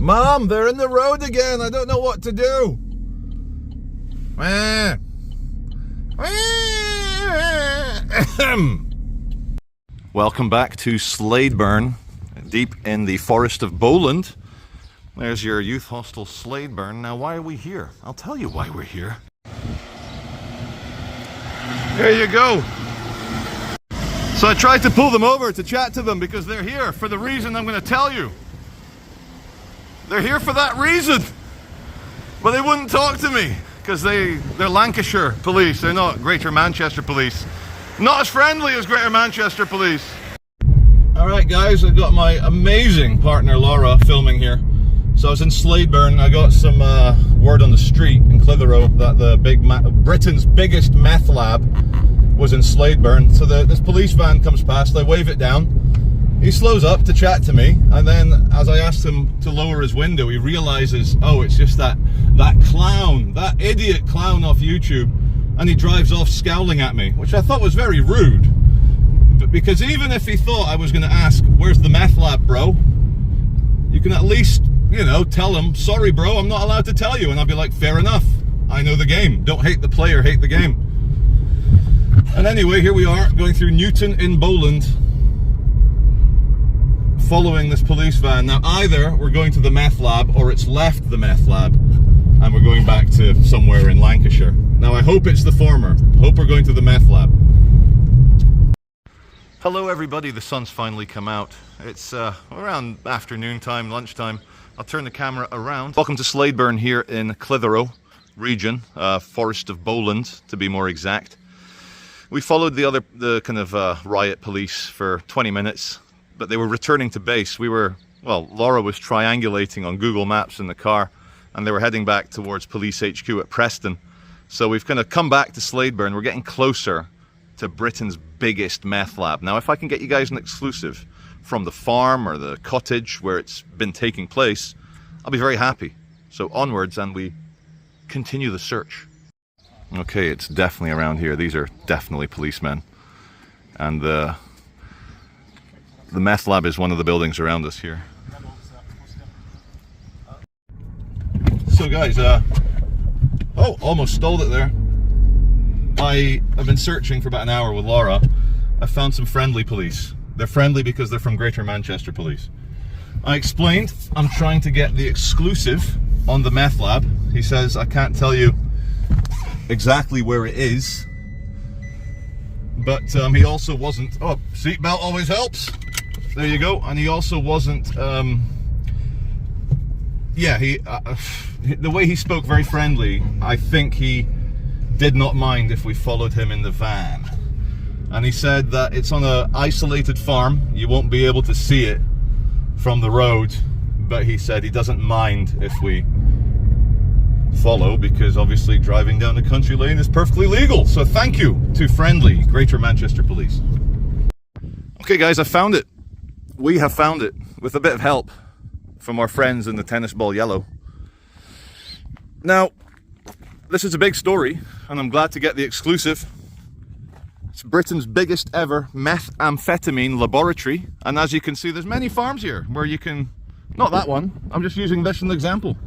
Mom, they're in the road again. I don't know what to do. Welcome back to Slaidburn, deep in the forest of Bowland. There's your youth hostel Slaidburn. Now, why are we here? I'll tell you why we're here. There you go. So I tried to pull them over to chat to them because they're here for the reason I'm going to tell you. They're here for that reason. But they wouldn't talk to me because they're Lancashire police. They're not Greater Manchester police. Not as friendly as Greater Manchester police. Alright guys, I've got my amazing partner Laura filming here. So I was in Slaidburn. I got some word on the street in Clitheroe that the Britain's biggest meth lab was in Slaidburn. So this police van comes past, I wave it down. He slows up to chat to me, and then as I asked him to lower his window, he realizes, oh, it's just that clown, that idiot clown off YouTube, and he drives off scowling at me, which I thought was very rude. But because even if he thought I was going to ask, where's the meth lab, bro? You can at least, you know, tell him, sorry, bro, I'm not allowed to tell you. And I'll be like, fair enough. I know the game. Don't hate the player, hate the game. And anyway, here we are going through Newton in Bowland, following this police van. Now, either we're going to the meth lab or it's left the meth lab and we're going back to somewhere in Lancashire. Now, I hope it's the former. Hope we're going to the meth lab. Hello everybody, the sun's finally come out. It's around afternoon time, lunchtime. I'll turn the camera around. Welcome to Slaidburn here in Clitheroe region, Forest of Bowland to be more exact. We followed the kind of riot police for 20 minutes, but they were returning to base. Laura was triangulating on Google Maps in the car, and they were heading back towards Police HQ at Preston. So we've kind of come back to Slaidburn. We're getting closer to Britain's biggest meth lab. Now, if I can get you guys an exclusive from the farm or the cottage where it's been taking place, I'll be very happy. So onwards, and we continue the search. Okay, it's definitely around here. These are definitely policemen. And the meth lab is one of the buildings around us here. So guys, oh, almost stole it there. I have been searching for about an hour with Laura. I found some friendly police. They're friendly because they're from Greater Manchester Police. I explained I'm trying to get the exclusive on the meth lab. He says I can't tell you exactly where it is, but he also wasn't, oh, seatbelt always helps. There you go. And he also wasn't, the way he spoke very friendly, I think he did not mind if we followed him in the van. And he said that it's on an isolated farm. You won't be able to see it from the road, but he said he doesn't mind if we follow, because obviously driving down the country lane is perfectly legal. So thank you to friendly Greater Manchester Police. Okay guys, I found it. We have found it with a bit of help from our friends in the tennis ball yellow. Now, this is a big story, and I'm glad to get the exclusive. It's Britain's biggest ever methamphetamine laboratory, and as you can see, there's many farms here where you can, not that one, I'm just using this as an example.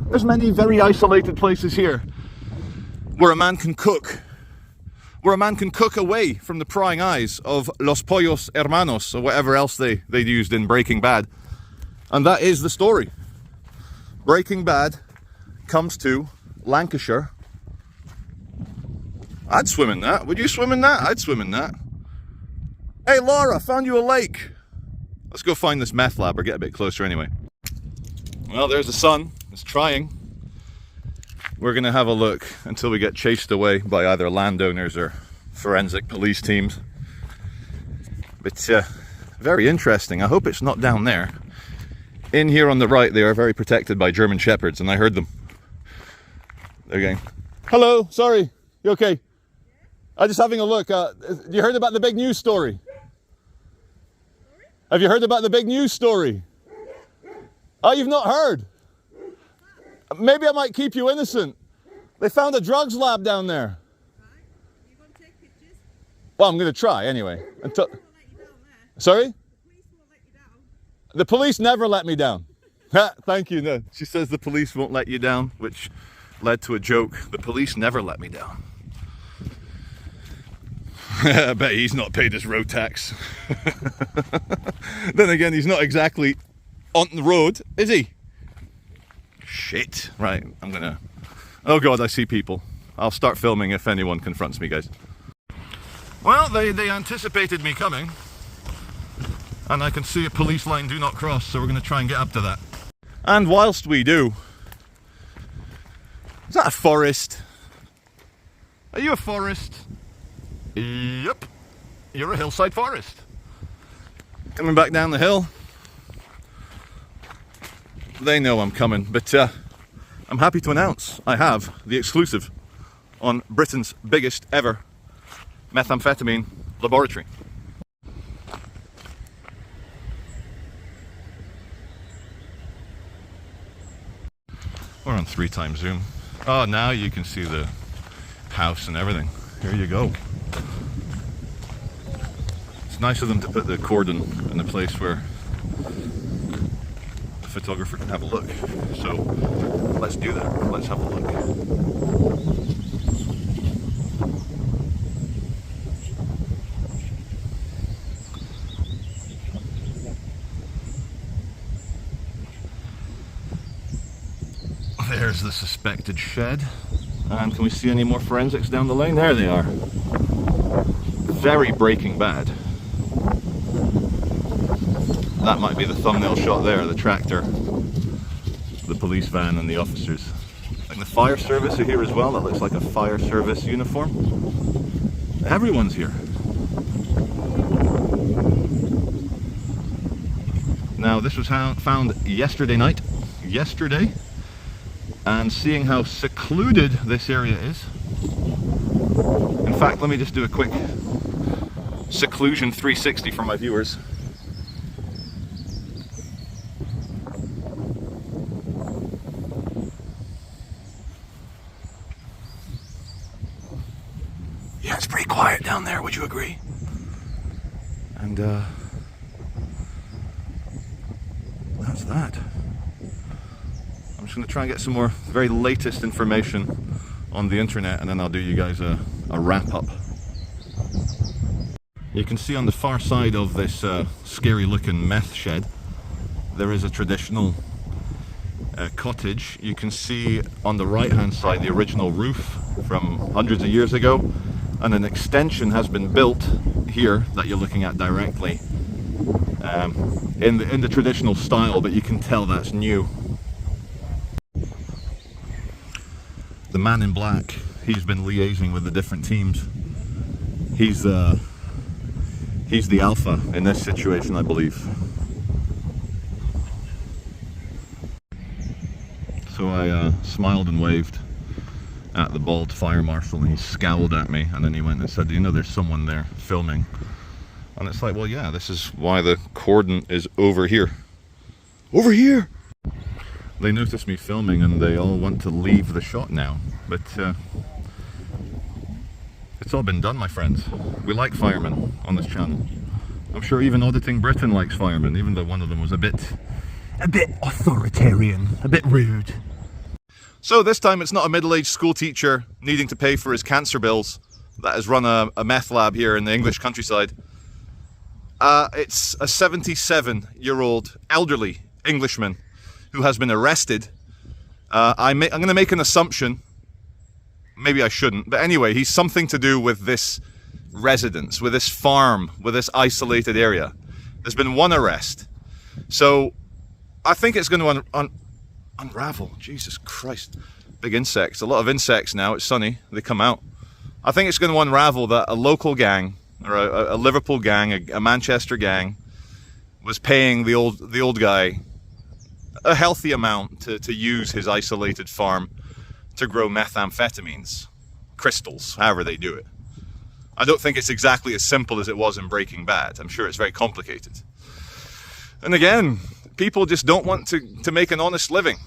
There's many very isolated places here where a man can cook, away from the prying eyes of Los Pollos Hermanos, or whatever else they used in Breaking Bad. And that is the story. Breaking Bad comes to Lancashire. I'd swim in that. Would you swim in that? I'd swim in that. Hey Laura, found you a lake. Let's go find this meth lab, or get a bit closer anyway. Well, there's the sun. It's trying. We're gonna have a look until we get chased away by either landowners or forensic police teams. But very interesting. I hope it's not down there. In here on the right, they are very protected by German Shepherds, and I heard them. They're going, hello, sorry, you okay? I'm just having a look. You heard about the big news story? Have you heard about the big news story? Oh, you've not heard? Maybe I might keep you innocent. They found a drugs lab down there. You want to take pictures? Well, I'm going to try anyway. Sorry? The police won't let you down. The police never let me down. Thank you. No, she says the police won't let you down, which led to a joke. The police never let me down. I bet he's not paid his road tax. Then again, he's not exactly on the road, is he? Shit. Right, I'm gonna... Oh God, I see people. I'll start filming if anyone confronts me, guys. Well, they anticipated me coming. And I can see a police line do not cross, so we're gonna try and get up to that. And whilst we do... Is that a forest? Are you a forest? Yep. You're a hillside forest. Coming back down the hill. They know I'm coming, but I'm happy to announce I have the exclusive on Britain's biggest ever methamphetamine laboratory. We're on 3x zoom. Oh, now you can see the house and everything. Here you go. It's nice of them to put the cordon in a place where the photographer can have a look. So let's do that. Let's have a look. There's the suspected shed. And can we see any more forensics down the lane? There they are. Very Breaking Bad. That might be the thumbnail shot there, the tractor, the police van and the officers. Like the fire service are here as well. That looks like a fire service uniform. Everyone's here. Now this was found yesterday night. Yesterday. And seeing how secluded this area is. In fact, let me just do a quick seclusion 360 for my viewers. Yeah, it's pretty quiet down there, would you agree? And that's that. I'm just going to try and get some more very latest information on the internet, and then I'll do you guys a wrap up. You can see on the far side of this scary looking meth shed there is a traditional cottage. You can see on the right hand side the original roof from hundreds of years ago, and an extension has been built here that you're looking at directly in the traditional style, but you can tell that's new. The man in black, he's been liaising with the different teams. He's the alpha in this situation, I believe. So I smiled and waved at the bald fire marshal, and he scowled at me, and then he went and said, you know, there's someone there filming. And it's like, well, yeah, this is why the cordon is over here. Over here! They noticed me filming and they all want to leave the shot now, but it's all been done, my friends. We like firemen on this channel. I'm sure even Auditing Britain likes firemen, even though one of them was a bit authoritarian, a bit rude. So this time it's not a middle-aged school teacher needing to pay for his cancer bills that has run a meth lab here in the English countryside. It's a 77-year-old elderly Englishman who has been arrested. I'm going to make an assumption, maybe I shouldn't, but anyway, he's something to do with this residence, with this farm, with this isolated area. There's been one arrest. So I think it's going to unravel. Jesus Christ. Big insects. A lot of insects now. It's sunny. They come out. I think it's going to unravel that a local gang, or a Liverpool gang, a Manchester gang, was paying the old guy a healthy amount to use his isolated farm to grow methamphetamines, crystals, however they do it. I don't think it's exactly as simple as it was in Breaking Bad. I'm sure it's very complicated. And again, people just don't want to make an honest living.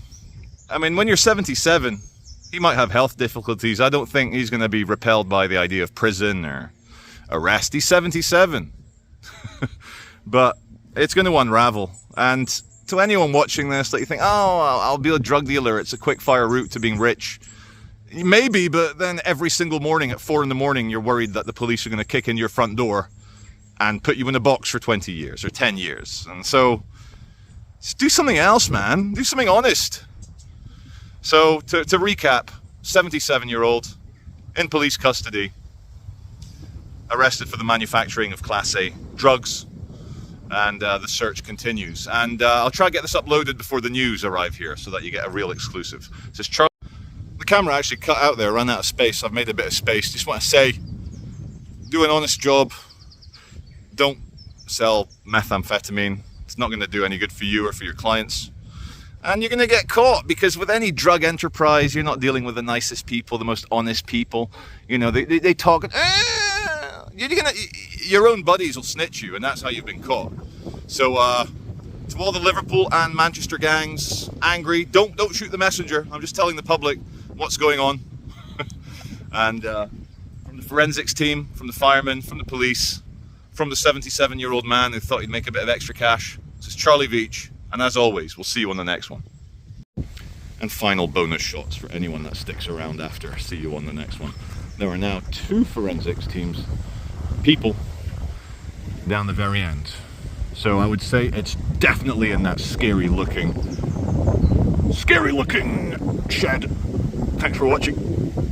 I mean, when you're 77, he might have health difficulties. I don't think he's going to be repelled by the idea of prison or arrest. He's 77. But it's going to unravel. And to anyone watching this that you think, oh, I'll be a drug dealer, it's a quick fire route to being rich. Maybe, but then every single morning at 4 in the morning, you're worried that the police are going to kick in your front door and put you in a box for 20 years or 10 years. And so, just do something else, man. Do something honest. So, to recap, 77-year-old in police custody, arrested for the manufacturing of Class A drugs, and the search continues. And I'll try to get this uploaded before the news arrive here so that you get a real exclusive. This is Charlie. The camera actually cut out there, ran out of space. I've made a bit of space. Just want to say, do an honest job. Don't sell methamphetamine. It's not going to do any good for you or for your clients. And you're going to get caught, because with any drug enterprise, you're not dealing with the nicest people, the most honest people. You know, they talk, your own buddies will snitch you, and that's how you've been caught. So, to all the Liverpool and Manchester gangs, angry, don't shoot the messenger. I'm just telling the public what's going on. And from the forensics team, from the firemen, from the police, from the 77-year-old man who thought he'd make a bit of extra cash, this is Charlie Veitch, and as always, we'll see you on the next one. And final bonus shots for anyone that sticks around after. See you on the next one. There are now 2 forensics teams, people, down the very end. So I would say it's definitely in that scary looking shed. Thanks for watching.